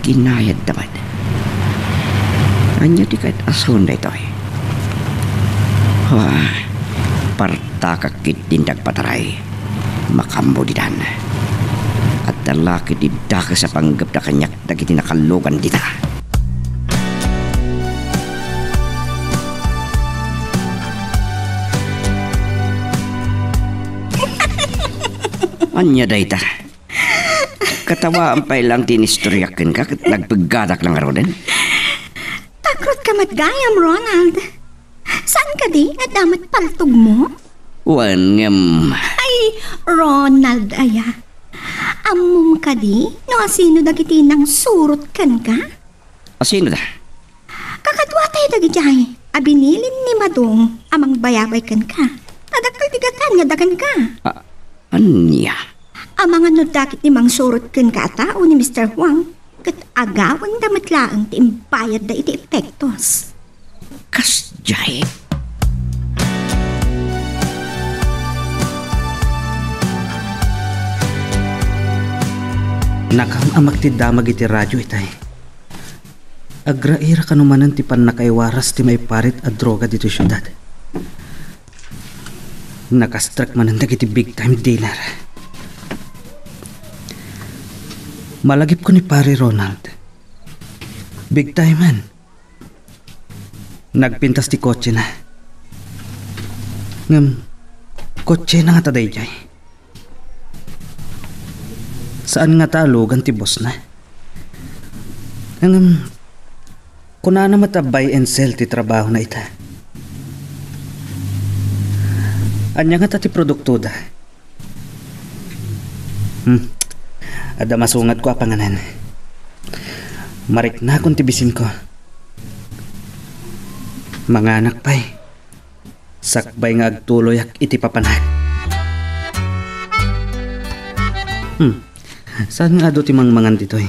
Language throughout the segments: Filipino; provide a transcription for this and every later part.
kinayad naman. Anya di kahit asun na ito eh. Partakakit dindag pataray. Makambo di dan. At dalaki di daka sa panggap na kanyak dagiti nakalugan dita. Anya dayta. Katawaan pa ilang tinistoryakin ka kat nagpagadak lang aroden. Takrot ka matgayam, Ronald. Saan ka di? At damat paltog mo? Wangam. Ay, Ronald, aya. Amom ka di? No asino dagiti nang surot kan ka? Asino da? Kakadwa tayo dagijay. Abinilin ni Madong amang bayabay kan ka. Adakal tigatan nga dagan ka. Anya? Amang ano dakit ni mang surot kan ka tao ni Mr. Huang. Kat agawang damatlaang ti imbayad da iti epektos. Kasjay? Nakam amak ti damag iti radyo itay. Agraira kanumanan ti pan nakaiwaras ti may parit at droga dito syudad. Nakastrak manandag iti big time dealer. Malagip ko ni pare Ronald. Big time man. Nagpintas ti kotse na. Kotse na nga taday jay. Saan nga talugan ti boss na? Kuna na matabay and sell ti trabaho na ita. Anya nga ta ti produkto da. Ada masungat ko apanganan. Marik na akong tibisin ko. Mga anak pa'y sakbay nga agtuloy ak iti papanag. Saan nga ado ti mangmangan dito eh?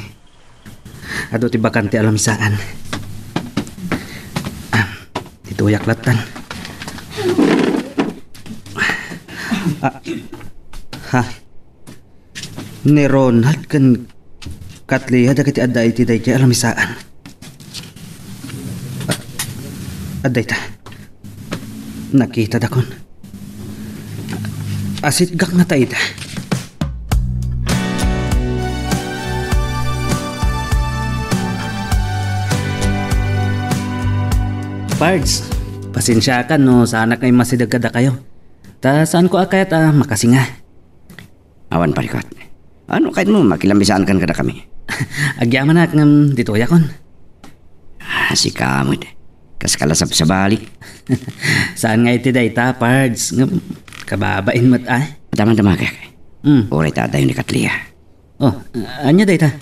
Ado ti bakante alamisaan. Dito yaklatan. Ni Ronald kan katliya dagiti adda iti day kay alamisaan. Adday ta. Nakita dakon. Asit gak nga tayo da. Pards, pasensya ka no, sana kayo masidag kada kayo. Ta saan ko akayat makasinga. Awan parikot. Ano kahit mo makilambisaan kan kada kami? Agyaman na ng dito yakon. Si kamot. Kas kalasap sa balik. Saan nga iti day ta, Pards? Kababain mo't Tama-tama kaya. Oray tatayo ni Katlia. Anya day ta?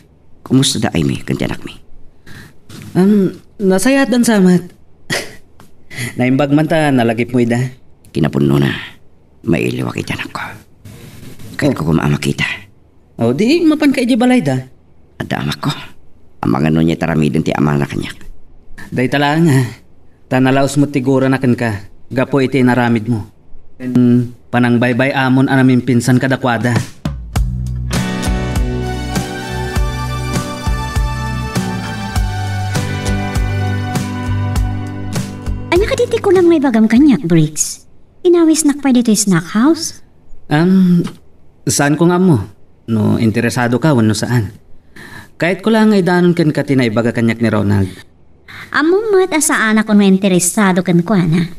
Kumusta da ay mi, kanti anak mi? Nasayat dan samat. Naimbag man ta, nalagip mo ida. Kinapuno na. Mailiwa kita anak ko. Kahit ko kumaama kita. Di mapan ka iji balay da. At amak ko. Amang ano niya taramidin ti ama na kanyak. Day tala nga. Tanalaos mo tigura na kan ka. Gapo iti naramid mo. Panang baybay amon anamin pinsan kadakwada. Anya ka diti ko lang may bagam kanyak, Briggs. Inawis nakpay dito snack house? Saan ko nga mo? No, interesado ka, wano saan? Kahit ko lang ay danon kan katinay baga kanyak ni Ronald. Amo mat asaan ako no interesado kan ko na.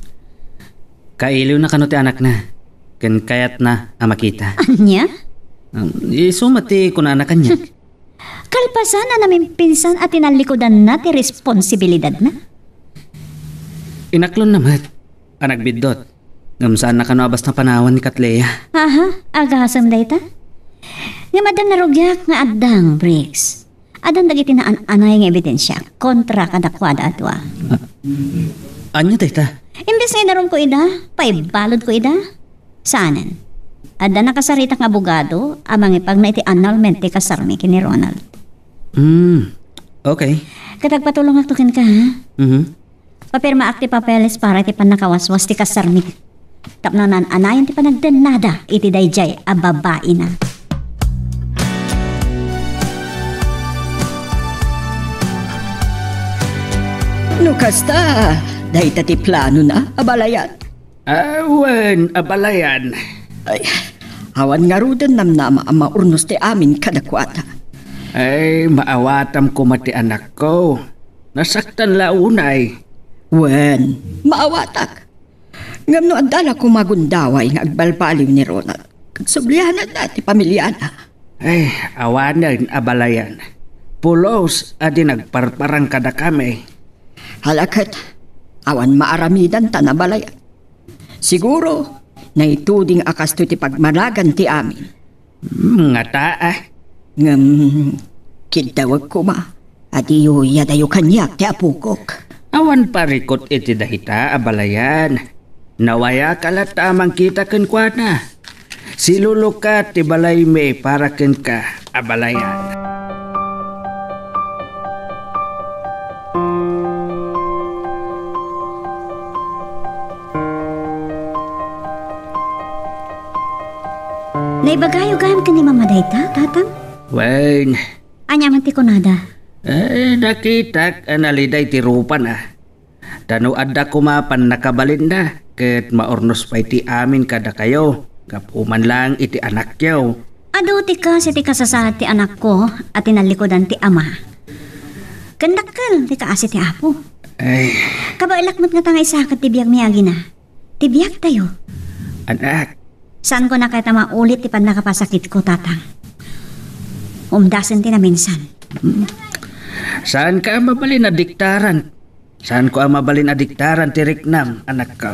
Kailiw na kano ti anak na. Kan kayat na makita. Anya? Isumati ko na anak kanyak. Kalpasan na namin pinsan at tinalikodan na ti responsibilidad na. Inaklon naman. Anak bidot. Saan na kano abas na panawan ni Katleya. Agasam day ta? Nga madan narugyak nga addang, Briggs. Adan dagiti na anay nga ebidensya kontra kadakwada atwa. Anya day ta? Imbes nga naroon ko ida, paibalod ko ida. Saanan? Adan nakasarita ng abogado, amang ipag na iti annulment ti kasarmi kini Ronald. Okay. Katagpatulong aktukin ka, ha? Papirma akti papeles para iti panakawaswas ti kasarmi. Tapnanan anayan ti panagdanada iti dayjay a babae na. No kasta, dahi tati plano na, abalayan. Awan, abalayan. Ay, awan nga rudan namnama ang maurnos ti amin kadakwata. Ay, maawatam ko mati anak ko. Nasaktan launay. Wen, maawatak. Ngam no andala ko magundaway nga agbalbaliw ni Ronald. Kagsublihanan na ti pamilyana. Ay, awanan, abalayan. Pulos, adi nagparparang kada kami. Halakat, awan maaramidan tanabalayan. Siguro, naituding akas to ti pagmanagan ti amin. Nga taa. Ngam, kidawag ko ma. At iyo yadayo kanyak ti apukok. Awan parikot iti dahita, abalayan. Nawaya kalat tamang kita ken kuana. Silulukat ti balay me para ken ka, abalayan. Naibagayo gayam ka ni Mama Dayta, tatang? Wen, Anya man ti kunada. nakita analiday ti rupan ah. Dano adda kumapan nakabalin na, ket maornos pa iti amin kada kayo. Kapuman lang iti anak yaw. Ado ti ka si ti kasasad ti anak ko at tinalikodan ti ama. Kandakal ti kaasi ti apo. Ay, Kabailakmat nga tangay sakat ti biyag miyagi na. Ti biyag tayo. anak, Saan ko na kaya maulit ti pan nakapasakit ko, tatang? Umdasan ti na minsan. saan ka mabalin na diktaran? Saan ko mabalin na diktaran ti Riknam, anak ko?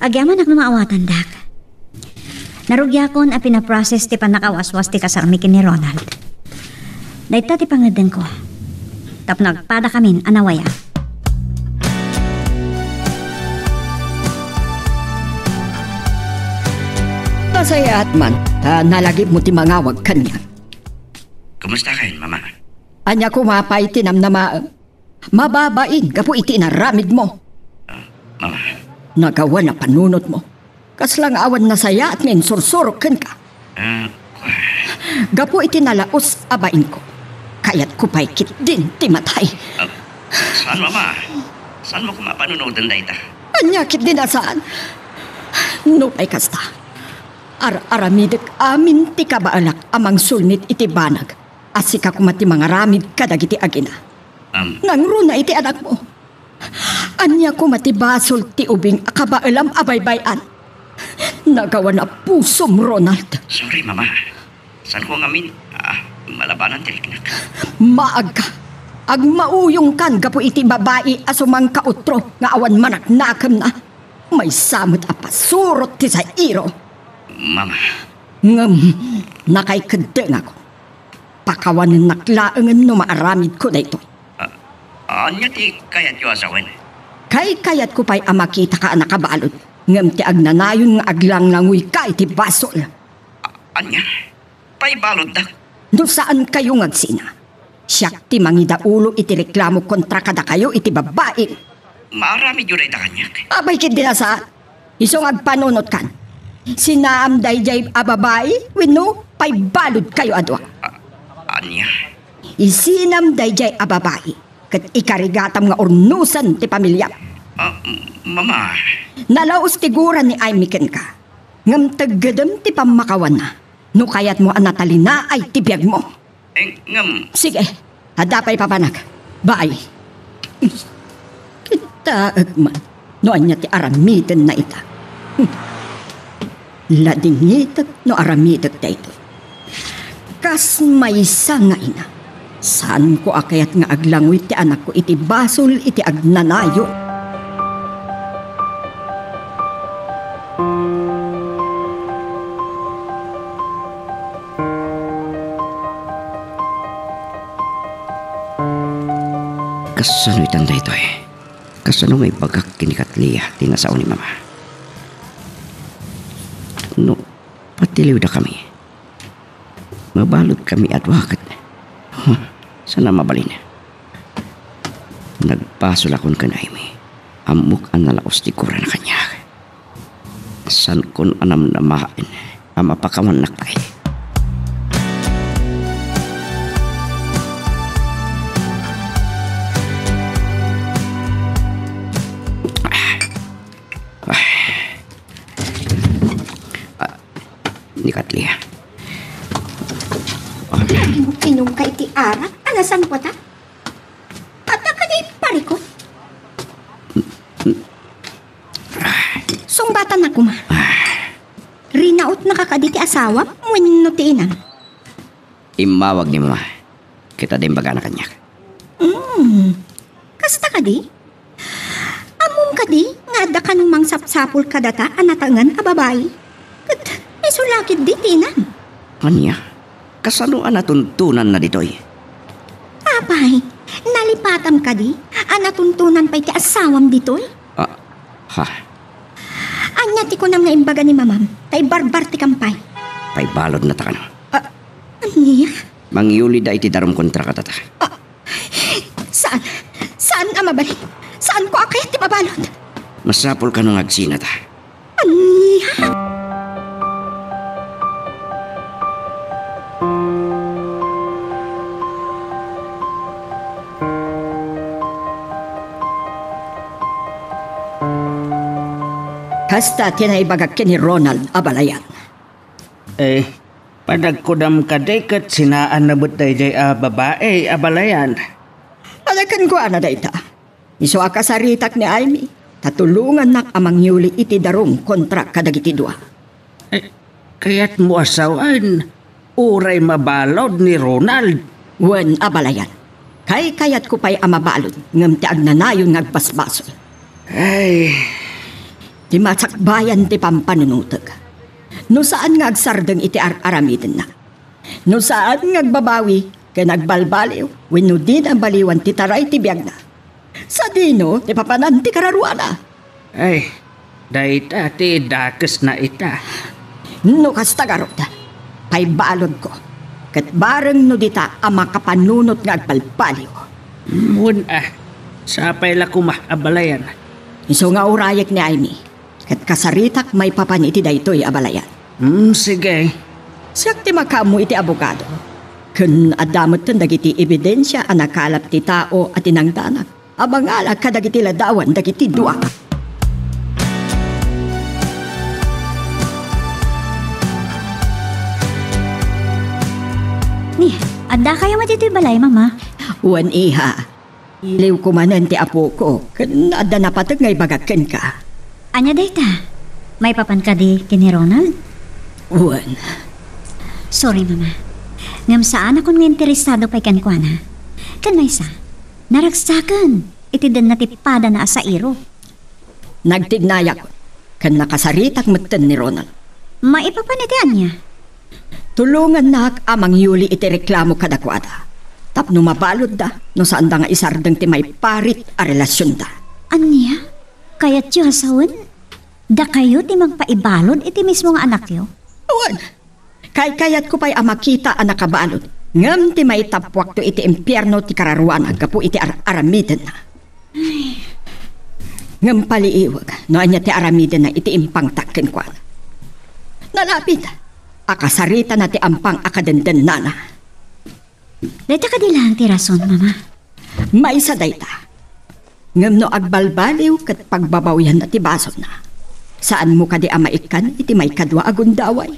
Agyaman ak maawatan, dak. Narugyakon a pinaprocess ti panakawaswas ti kasarmikin ni Ronald. Dayta ti pangadeng ko. Tap nagpada kamin anawaya. Masaya at man, nalagip mo ti mangawag kanya. Kumusta kayo, Mama? Anya kumapay tinamnama. Mababain, kapo iti naramid mo. Mama, Nagawa na panunot mo. Kaslang awan na saya at ngayon sursurokan ka. Gapo iti nalaos abain ko. Kaya't kupaykit din ti matay. saan, Mama? Saan mo kumapanunodan da ita? Anyakit din asaan. Nupay kasta. Aramidik amin ti kabaalak amang sulnit iti banag. Asika kumati mga ramid kadagiti agina. Nangro na iti anak mo. Anya kumati basol ti ubing akabaalam abaybayan. Nagawa na pusom, Ronald. Sorry, Mama. Saan ko ngamin? Malabanan tiriknak. Maag ka. Ag mauyong kan gapo iti babae asumang kautro nga awan manaknakam na. May samot apasurot ti sa iro. Mama, Ngam, nakaikadeng ako. Pakawanan naklaangan no maaramid ko na ito. anya ti kayat yu asawen? Kayat ko pa'y amakita ka nakabalot. Ngam ti agnanayon nga aglang langoy ka iti basol. Anya? Pay balod da? No saan kayo ngagsina? Siyak ti mangida ulo iti reklamo kontra kada kayo iti babae. Maarami yu rin da kanyak. Abay kid din sa isong agpanunot kan. Sinaam dayjay ababae, wino, pay balod kayo adwa. Anya? Isinam dayjay ababae, kat ikarigatam nga urnusan ti pamilya. Mama, Nalaos tiguran ni Aimiken ka. Ngam taggadam ti pamakawan na. No kayat mo anatalina ay tibiyag mo. ngam, Sige, hadapay papanag. Bye. Kita agman. Noan niya ti aramitan na ita. Ladingitat no aramitat na ito. Kas may isa nga ina. Saan ko akayat nga aglangoy ti anak ko iti basol iti agnanayo. kasano itanda ito eh. Kasano may bagak kinikatliya tinasaw ni Mama. No, patiliw na kami. Mabalot kami at wakat. Sana mabalin. Nagpasol akong kanaymi. Amok ang nalaos ti kura na kanya. San kon anam na mahain. Amapakaman nakpay. ni Katli. Inom ka iti arak, alasan ko ta? At ka di parikot. Sungbatan ako ma. Rinaot na kakaditi asawa, muwin nutiinan. Imawag ni Mama. Kita din baga na kanyak. Kasta ka di? Among ka di, nga da ka nung mang sapsapul ka data, anatangan a babae. Kat, isulakit di tinan. Anya? Kasano natuntunan na ditoy? Apay, nalipatam ka di, anatuntunan pa iti asawam ditoy. Ha? Anya ti ko nam nga imbaga ni mamam, tay barbar ti kampay. Pay balod na takano. Anya? Mangyuli da iti darom kontra katata. Saan? Saan ang mabalik? Saan ko akit ti mabalot? Masapol ka nung agsina ta. Anya? Kasta tinaibagak ni Ronald abalayan. Padagkudam kadeket sinaan na butay jay babae abalayan. Alakan ko ana dayta. Iso akasaritak ni Amy. Tatulungan nak amang yuli iti darong kontra kadagiti dua. Kaya't mo asawan, uray mabalod ni Ronald. Wen abalayan. Kayat ko pa'y amabalod ngam ti agnanayon ngagpasbasol. Ti matsakbayan ti pampanunutag. No saan nga agsardeng iti aramiden na. No saan nga agbabawi kaya nagbalbaliw wenno din ang baliwan ti taray ti biyag na. Sa dino ti papanan ti kararuana. Dayta ti dakes na ita. No kastagarot, pay balod ko. Kat bareng no dita ang makapanunot nga agbalbaliw. Sapay la kumah abalayan. Iso nga urayek ni Amy. Kat kasaritak may papan iti daytoy abalayan. Sige. Siyak ti makamu iti abogado. Kun adamot tan dagiti ebidensya ang nakalap ti tao at inangdanak. Abangala kadagiti ladawan dagiti dua. Ni, adda kayo matito'y balay, Mama. Wan iha. Iliw kumanan ti apo ko. Kun adda napatag ngay bagakken ka. Anya dayta? May papan ka di kini Ronald? Wan. Sorry, Mama. Ngam saan akong nga interesado pa'y kankwana. Kan may sa, naragsakan. Iti din natipada na asa iro. Nagtignaya ko. Kan nakasaritak matan ni Ronald. Maipapanitian niya. Tulungan nak amang yuli iti reklamo kadakwada. Tapno mabalod da, no saan da nga isardeng ti may parit a relasyon da. Anya? Kaya't yu hasawan? Da kayo ti magpaibalod iti mismo nga anak yo? Awan, kayat ko pa'y amakita ang nakabalod. Ngam ti may tapwak to iti impyerno ti kararuan agapu iti aramiden na. Ngam paliiwag, no anya ti aramiden na iti impang takken kwa. Nalapit, akasarita na ti ampang akadenden nana. Dayta ka di lang ti rason, Mama. May isa dayta. Ngam no agbalbaliw kat pagbabawihan na ti baso na. Saan mo ka di amaikan iti may kadwa agundaway?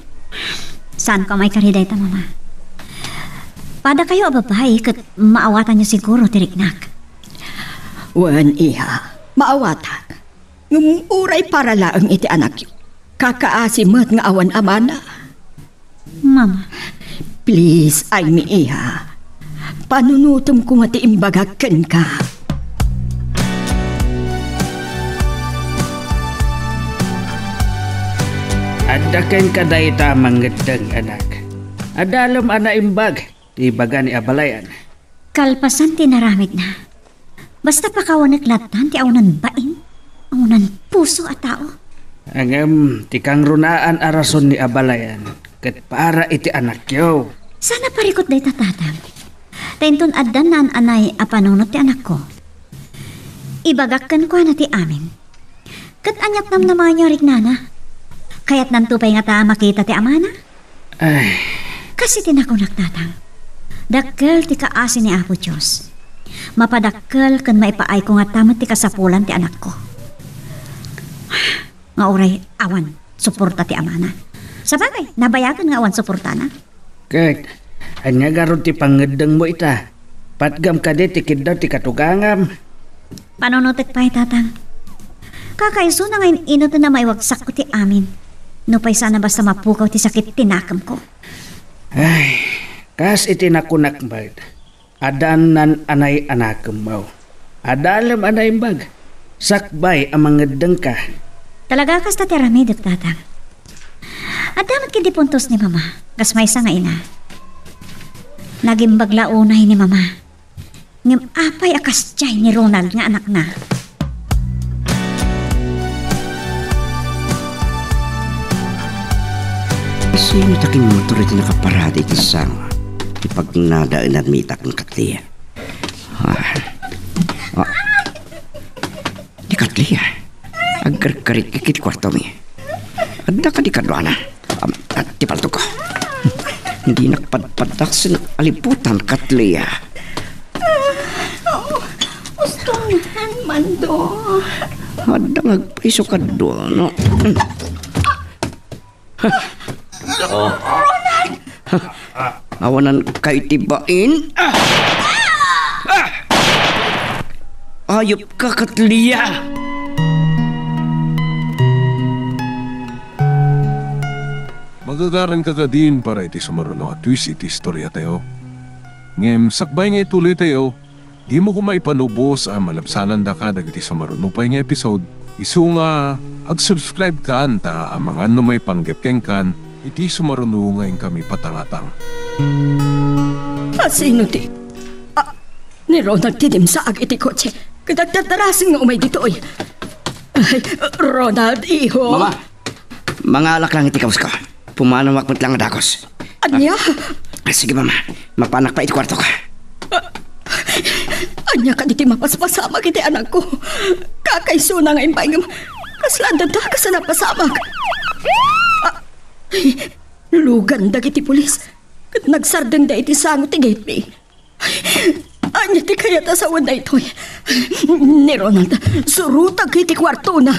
Saan ka may karidayta, Mama? Pada kayo ababay kat maawatan niyo siguro tiriknak. Wan iha, maawatan. Ngum uray para laang iti anak yu. Kakaasimot nga awan amana. Mama. Please, ay mi iha. Panunutom ko nga ti imbagaken ka. Adaken ka dayta manggedeng anak. Adalom ana imbag, ti baga ni abalayan. Kalpasan tinaramid na. Basta pakawanak-latan ti aunan bain, aunan puso at tao. Angem, ti kang runaan arason ni abalayan, ket para iti anak yo. Sana parikot day tatatang. Tainton addan na anay apanunot ti anak ko. Ibagakkan ko na ti amin. Kat anyak nam naman nyo nana. Kaya't nantupay nga ta makita ti amana. Ay. Kasi tinakunak tatang. Dakkel ti kaasi ni Apo Diyos. Mapadakkel kan maipaay ko nga tamat ti kasapulan ti anak ko. Nga oray awan, suporta ti amana. Sa bagay, nabayagan nga awan suportana. Kat, anya garon ti pangedeng mo ita. Patgam ka di tikid daw ti katugangam. Panunutek pa tatang. Kakaiso na ngayon inot na maiwagsak ko ti amin. Nupay sana basta mapukaw ti sakit tinakam ko. Ay, kas itinakunak bag. Adanan anay anakam mo. Adalam anay bag. Sakbay ang mangedeng ka. Talaga kas tatirami, tatang. At damat kindi puntos ni mama. Kas may sa nga ina. Naging baglaunay ni mama. Ngem apay akas tiyay ni Ronald nga anak na. Sino takin motor iti nakaparada iti sang ipag nadaan at mitak ng Katlia. Di Katlia, agkarkarit kikit kwarto mi. Adda ka di kadwana at tipalto ko. Hindi nakpadpadak sa aliputan, Katlia. Gusto nga, Mando. Adda ngagpaiso ka doon, no? Awanan kay tibain. Ayop ka, Katlia. Magagaran ka ka din para iti sumaruno at twist iti istorya tayo. Ngem, sakbay nga ituloy tayo, di mo kumaipanubos ang malapsanan da ka dagiti sumaruno pa nga episode. Isu nga, ag-subscribe ka anta ang mga ano may panggepkeng kan, iti sumaruno ngayon kami patangatang. Sino ti? Ni Ronald tidim sa ag iti kotse. Kadagdadarasing nga umay dito ay. Ronald, iho. Mama, mga alak lang iti kaus ka. Pumanamak mo't lang adakos. Anya? Sige mama, mapanak pa iti kwarto ka. Anya ka diti mapaspasamag iti anak ko. Kakaiso na nga impay nga. Kaslandan da ka sa napasamag. Lugan dagiti pulis. Kat nagsardeng da iti sangot ti gate. Anya ti kaya ta sa wanda ito. Ni Ronald, surutag iti kwarto na.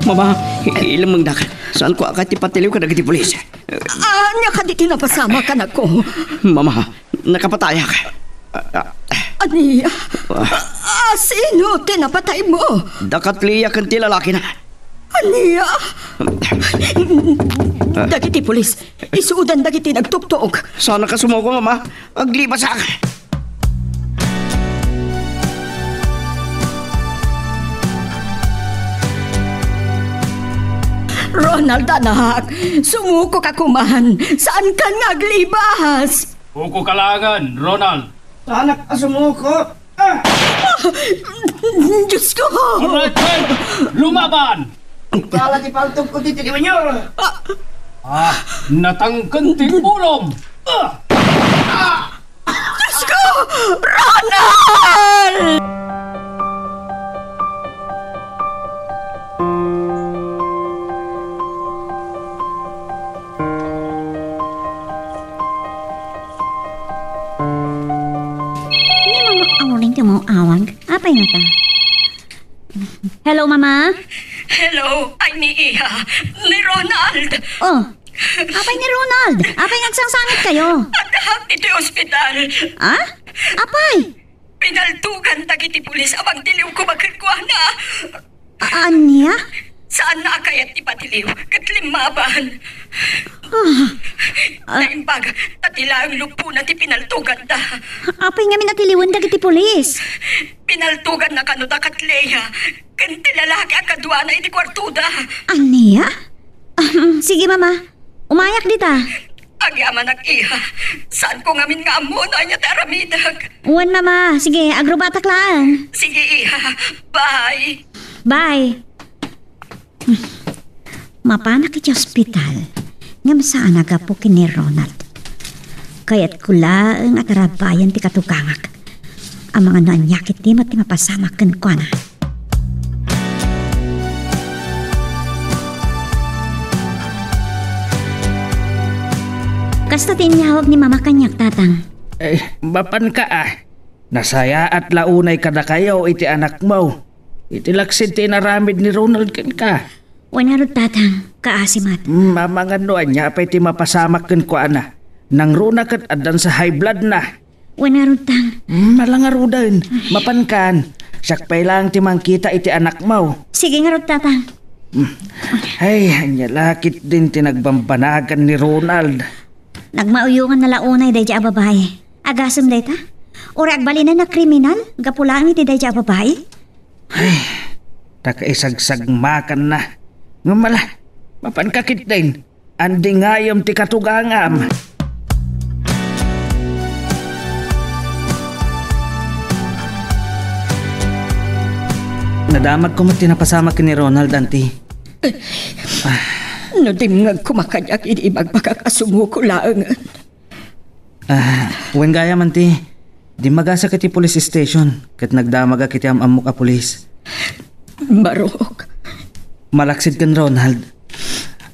Mama, ilang mangdak. Saan ko akati patiliw ka dagiti pulis? Anya ka diti napasama ka na ko. Mama, nakapataya ka. Aniya? Sino tinapatay mo? Katlia kan ti lalaki na. Aniya? Dagiti pulis, isuudan dagiti nagtuktuog. Sana ka sumuko, mama. Agliba sa akin. Ronald, anak, sumuko ka kumahan. Saan ka naglibas? Huko kalangan, Ronald. Sana ka sumuko. Diyos ko! Alright, lumaban! Kala ti paltog ko titiliwan nyo. Natangkan ti ulom! Diyos ko! Ronald! Awag? Apay na ta? Hello, Mama? Hello, ay ni Iha. Ni Ronald. Oh, apay ni Ronald. Apay nagsangsangit kayo. Adahak iti ospital. Ah? Apay? Pinaltugan dagiti pulis abang tiliw ko magkikuana. Anya? Saan na kayat ipatiliw? Katlimaban. Naimbag, tatila ang lupo na ti pinaltugan da. Apay nga minatiliwan dagiti pulis. Pinaltugan na kanuda Katleya. Kanti lalaki ang kadwa na iti kwartuda. Anya? Sige, Mama. Umayak dita. Agyaman ang Iha. Saan ko ngamin nga amo na niya taramidag? Uwan, Mama. Sige, agrobatak lang. Sige, Iha. Bye. Bye. Mapanak iti ospital. Ngam saan nagapukin ni Ronald. Kaya't kulaang at arabayan ti katugangak. Ang mga nanyakit di mati mapasamakan ko na. Kasta tinyawag ni mama kanyak, tatang. Mapan ka Nasaya at launay kada kayo iti anak mo. Iti laksid tinaramid ni Ronald ken ka. Wanarod, tatang, kaasimat. Mamangan niya pa iti mapasamak ken ko Nang runa kat adan sa high blood na. Wanarod, tang. Malangarudan, mapankan. Sakpay lang ti mangkita iti anak mo. Sige nga rod, tatang. Ay, anyalakit din tinagbambanagan ni Ronald. Nagmauyungan na launay day dya babae. Agasam day ta? Ura agbalinan na kriminal? Gapulaan iti day dya babae? Ay, takaisagsag makan na. Ngumala, mapankakit din. Andi ngayom ti katugangam. Nadamag ko matinapasamak ni Ronald, auntie. No dimngag kumakayak iti magpakakasumuko laangan. Wen gaya man ti. Di magasa kiti police station kat nagdamaga kiti amok a pulis. Marok. Malaksid kan Ronald.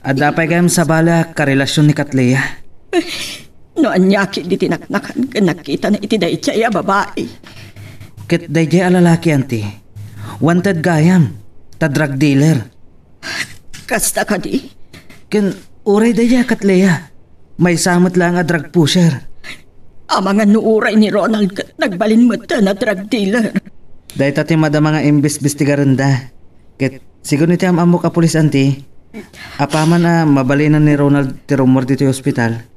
Adapay kayam sa bala karelasyon ni Katlea. No anyaki di tinaknakan ka nakita na iti dayjay a babae. Kat dayjay a lalaki, auntie. Wanted gayam. Ta drug dealer. Kasta ka di? Ken uray dayjay Katlea. May samot lang a drug pusher. Ang mga nuuray ni Ronald nagbalin mo na drug dealer. Dahil tati madama nga imbestigaran da. Ket siguro niti amok a pulis, auntie. Apaman na mabalinan ni Ronald ti rumor dito yung ospital.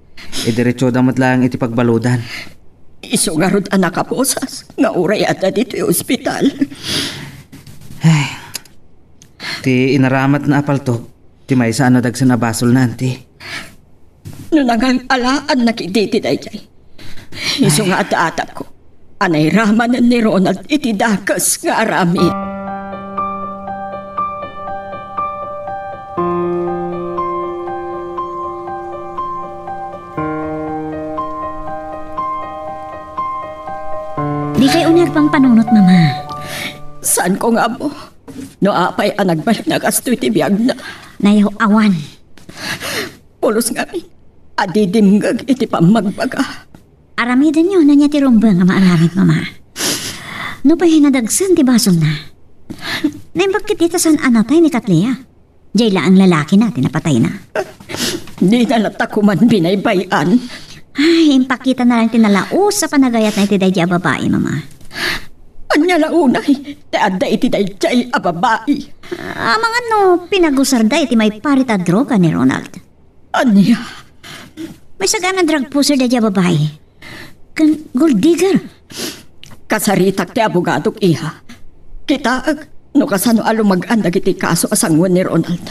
Diretso damat lang iti pagbaludan. Iso nga rod anak kaposas. Nga uray ata dito yung ospital. Ay, ti inaramat na apalto. Ti may sa ano dagsan na basol na, auntie. No nangang alaan nakiditi dayjay. Iso nga at-atap ko. Anay ramanan ni Ronald iti dakas nga aramid. Di kayo pang panunot, mama. Saan ko nga mo? No apay ang nagbalik na kasto iti biyag na. Nayaw awan. Pulos nga mi. Adidimgag iti pamagbaga. Aramidan nyo na niya ti rumbang nga maaramid, mama. No pa hinadagsan ti basol na. Naimbagkit ito saan anatay ni Katlea. Jayla ang lalaki natin napatay na. Di na latakuman binaybayan. Ay, impakita na lang tinalaos sa panagayat na iti dayjay a babae, mama. Anya launay, te adda iti dayjay a babae. Mga no, pinagusarda iti may parit a droga ni Ronald. Anya? May sagana drug pusher dayjay a babae. Kan gold digger. Kasaritak ti abogadok iha. Kitaag, no kasano alumagan dagiti kaso asangwan ni Ronald.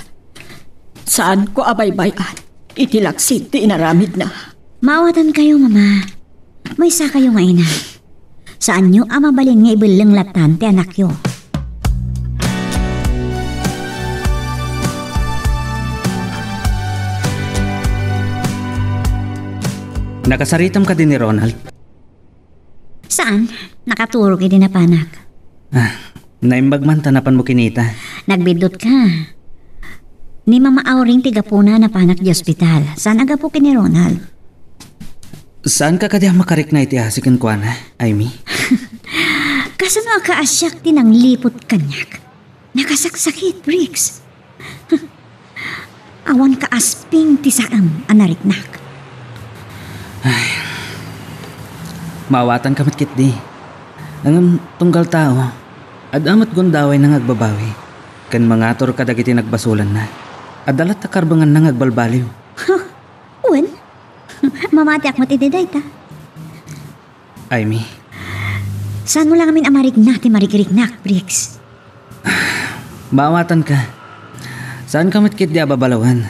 Saan ko abaybayan? Itilaksid ti inaramid na. Maawatan kayo, mama. May isa kayo nga ina. Saan nyo amabalin nga ibilang latan ti anak yo? Nakasaritam ka din ni Ronald. Saan? Nakaturog iti na panak. Naimbag man tanapan mo kinita. Nagbidot ka. Ni mama Auring tigapuna na panak di ospital. Saan agapo ni Ronald? Saan ka kadi makarik na iti asikan ko na, Amy? Kasano kaasyak tinang lipot kanyak. Nakasaksakit, Briggs. Awan ka asping ti saam anariknak. Maawatan kamit kit di. Ang tunggal tao, adamat gundaway nang agbabawi. Kan mangator ka dagiti nagbasulan na. Adalat takarbangan nang agbalbaliw. Uwan? Mamati akmat itiday ta. Amy. Saan mo lang amin amarig na ti marikiriknak, Briggs? Maawatan ka. Saan kamit kit di ababalawan?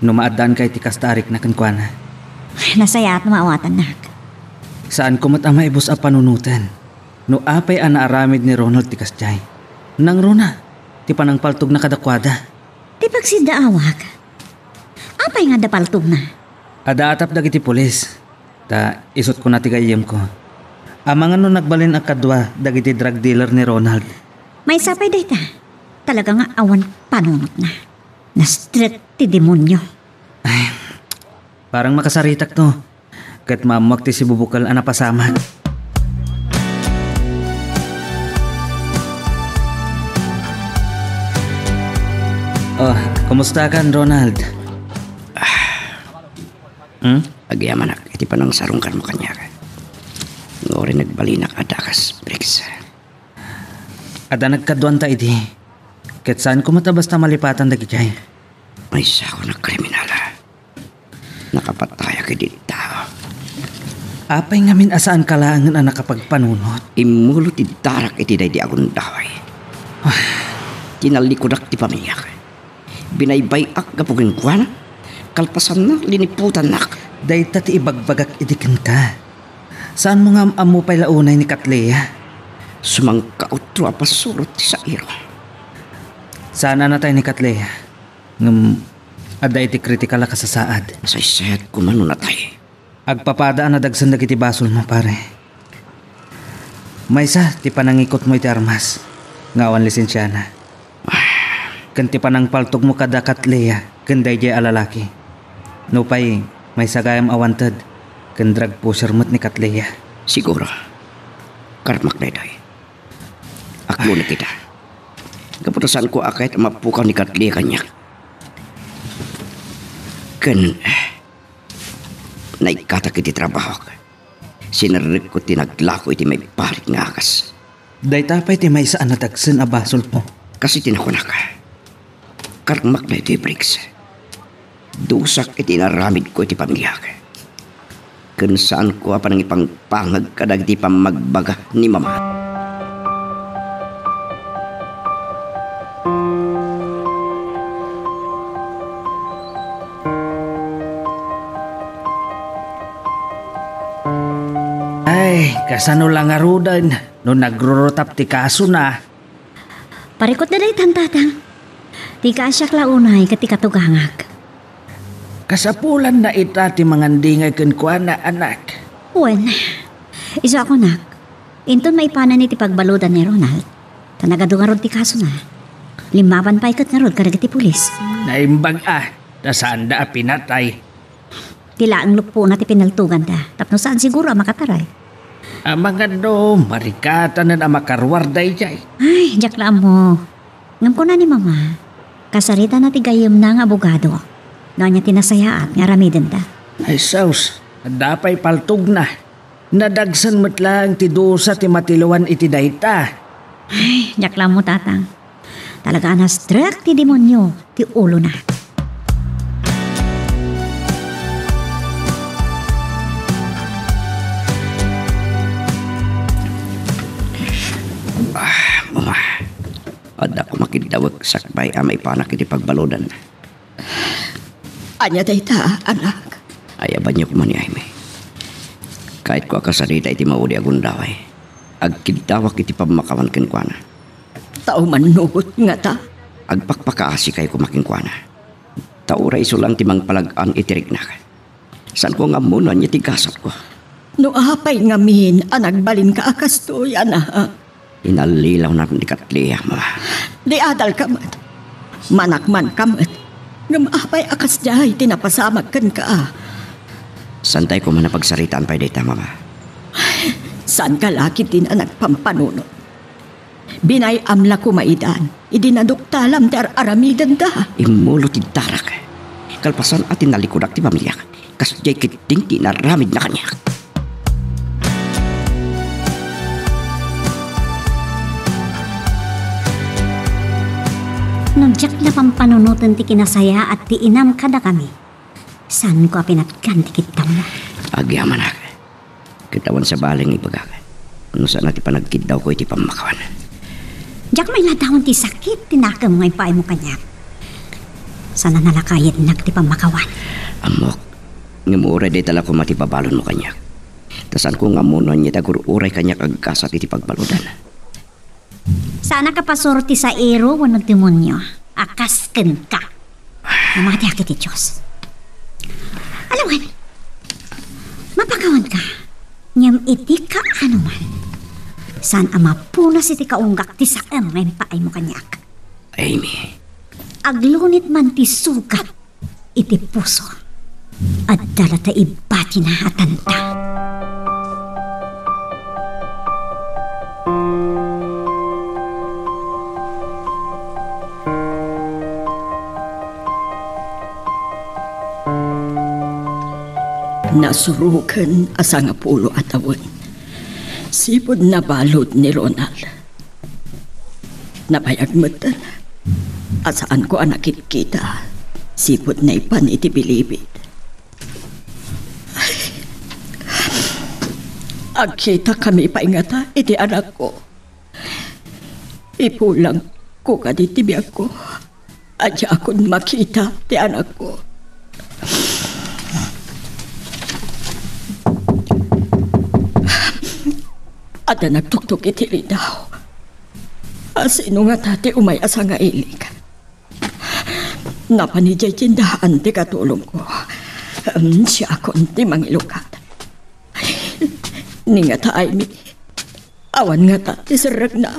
Numaadaan kay tikas tarik na kankwana. Nasaya at maawatan nak. Saan kumat ang maibos a panunutan? No apay ang naaramid ni Ronald tikas jay. Nang runa, ti panang paltog na kadakwada. Ti pagsidaawag. Apay nga da paltog na. Adaatap dagiti pulis. Ta isot ko na ti gayem ko. Amang ano nagbalin ang kadwa dagiti drug dealer ni Ronald. May sapay data. Talaga nga awan panunot na. Na-strict ti demonyo. Ay, Parang makasaritak to. Kat mamuak ti si bubukal ana pasamat. Oh, kumusta kan, Ronald? Agyaman iti pa nang sarungkan mo kanya. Ngori nagbalinak adakas, Briggs. Ada nagkaduan ta iti. Kat saan ko matabas na malipatan dagi jay? May isa ko na kriminala. Nakapataya kay di tao. Apay ngamin asaan kalaangan ang nakapagpanunot. Imulo ti darak iti day di akong daway. Tinalikodak ti pamilyak. Binaybayak gapugin kuwan. Kalpasan na, liniputan nak. Dahil ti ibagbagak idikin ka. Saan mo nga amu pa'y launay ni Katlea? Sumangkautro apasurot ti sa iro. Sana na tayo ni Katlea. Aday ti kritikala ka sa saad. Saysayat kumano na tayo. Agpapadaan na dagsan dagiti basol mo pare. Maysa ti panangikot mo iti armas. Ngawan lisensyana. Kan ti panang paltog mo kada Katlea. Kanday jay alalaki. No pay may sagayam awantad. Kan drug pusher mo't ni Katlea. Siguro. Karmak na day. Aklo na kita. Kaputasan ko akit mapukaw ni Katlea kanya. Kan naikatak iti trabaho ka. Sinarik ko tinaglako iti may parik nga akas. Day tapay ti may saan natagsan abasol mo. Kasi tinakuna ka. Karmak na iti Briggs. Dusak iti naramid ko iti pamilya ka. Kan saan ko pa nang ipangpangag kadag iti pamagbaga ni mama. Ay, kasano lang arudan. No nagrurotap ti kaso na. Parikot na day tantatang. Di ka asyak launay kati katugangag. Kasapulan na ita ti mangandingay kuan na anak. Wen, isa ako nak. Inton maipanan ni ti pagbaludan ni Ronald. Tanagadungarod ti kaso na. Limaban pa ikat narod kadag ti pulis. Naimbag nasaan da pinatay. Tila ang lupo na ti pinaltugan ta. Tapno saan siguro makataray. Ang mga do, marikata na makarwarday jay. Ay, jak lang mo. Ngam ko na ni mama. Kasarita na ti gayem na nga abogado. Noon niya tinasayaat nga ramiden ta. Ay saus, dapay paltog na. Nadagsan mo't lang ti dosa ti matiluan iti dayta. Ay, jak lang mo tatang. Talaga na struck ti demonyo, ti ulo na. Mama, ad ako makidawag sakbay amay panak iti pagbaludan. Anya dayta, anak. Ayaban niyo kumani Jaime. Kahit ko akasarita iti maudi agundaway. Agkidawak iti pamakawan kenkwana. Tao manugot nga ta. Agpakpakaasi kay kumaking kuwana. Taura iso lang timang palagaan itirik na. San ko nga muna niya tigasat ko. No apay ngamin, anagbalin ka akas to, yana. Inalilaw na ni Katlea, mama. Di adal ka mat. Manakman ka mat. Ngam apay akas jay, tinapasamag kan ka. Santay ko man napagsaritaan pa dita, mama. San ka laki din ang nagpampanunod? Binay amla ko maidan. Idinaduktalam ter aramidan da. Imulo ti darak. Kalpasan at inalikodak ti pamilya. Kas jay kiting tinaramid na kanya. Nagyak na pampanunutan ti kinasaya at ti inam kada kami. San ko pinatkan ti kitam mo? Agyaman na. Kitawan sa baling ibagak. Ano saan natin panagkid daw ko iti pamakawan. Jak may ladahon ti sakit, tinakam ngay paay mo kanya. Sana nalakayat nag ti pamakawan. Amok, ngamuray day tala ko matipabalon mo kanya. Tasan ko nga muna niya tagururay kanya kagkasat iti pagbaludan. Sana kapasorti sa ero o nagdemonyo. Akasken ka. Namati akit ti Diyos. Alawan, mapakawan ka. Nyam iti ka ano man. San ama punas iti kaunggak ti saem may paay mo kanyak. Amy. Aglunit man ti sugat iti puso. at dalata ibati na atanta. Nasurukan asa nga pulo at awan. Sipod na balod ni Ronald. Napayagmatan. Asaan ko anakit kita. Sipod na ipan iti bilibid. Agkita kami paingata iti anak ko. Ipulang ko kaditi biyag ko. Adya akong makita ti anak ko. Ada nagtuktok iti ridaw. Asino nga tate umay asa nga ilig. Napanijay tindahan ti katulong ko. Siya akong ti mangilukat. Ni nga taay mi. Awan nga ta ti sarag na.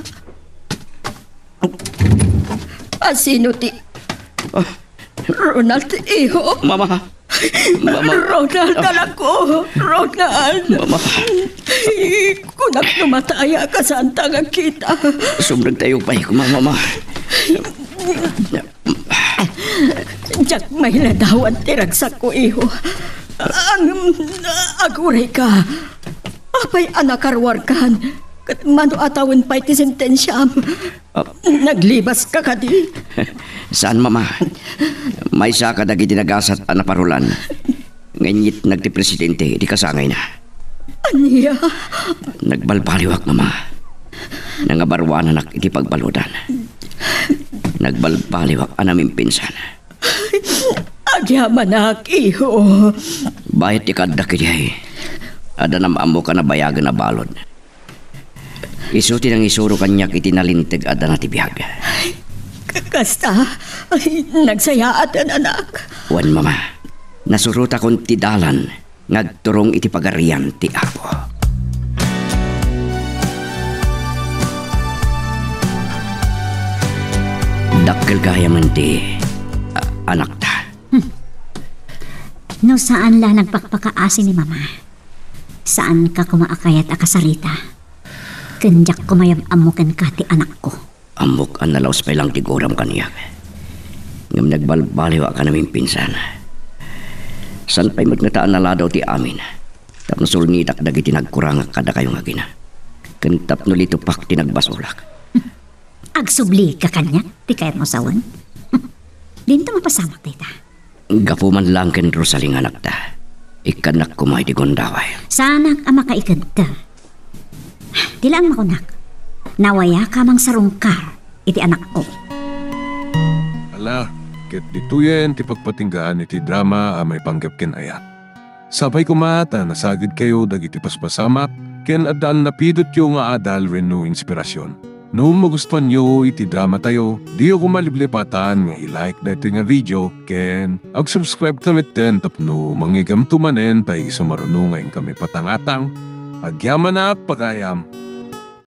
Asino ti Ronald iho. Mama! Mama! Ronald anak ko. Ronald. Mama! Kunak numataya ka sa antang kita. Sobrang tayo pa ko, mama. Diyak may ladawan tiragsak ko iho. Ang aguray ka. Apay anak arwarkan. Kat mano atawin pa iti sentensyam. Naglibas ka kadi. Saan, mama? May saka dagiti nagasat na parulan. Nganyit nagti-presidente, di kasangay na. Aniya? Nagbalbaliwak, mama. Nangabarwanan ak iti pagbaludan. Nagbalbaliwak anaming pinsan. Agyaman ak, iho. Bayat ikadak iti ada namamo ka na bayagan na balod. Isuti ng isuro kanyak iti nalintig ada na tibiyag. Kasta, nagsaya atan anak. Wan, mama. Nasuruta kong tidalan ngagturong iti pagarian ti Apo. Dakkel gaya man ti anak ta. No saan la nagpakpakaasi ni mama? Saan ka kumaakayat akasarita? Kenjak kumayam amukan ka ti anak ko. Amok ang nalaos pa lang tiguram kaniyak. Ngam nagbalbaliwa ka namin pinsan. San pa'y magnataan na ladaw ti amin. Tapos sulnitak dagiti nagkurang kada kayong agina. Kentap no lito pak tinagbasulak. Agsubli ka kanya, ti kayat mo sawan. Dinto mapasamak tita. Gapuman lang ken Rosaling anak ta. Ikanak kumay di gondaway. Sanak ama ka ikanta. Dilaan makunak. Nawaya ka mang sarungkar iti anak ko. Ala, ket dituyen ti pagpatinggaan iti drama a may panggap ken ayat. Sabay kumata nasagid kayo dagiti paspasamak ken adal napidot yo nga adal renno inspirasyon. No magustuhan nyo iti drama tayo, di ako maliblipatan nga i-like dati nga video ken ag-subscribe tamit ten tapno mangigam tumanen tay sumarunungayin kami patangatang. Agyaman na pagayam.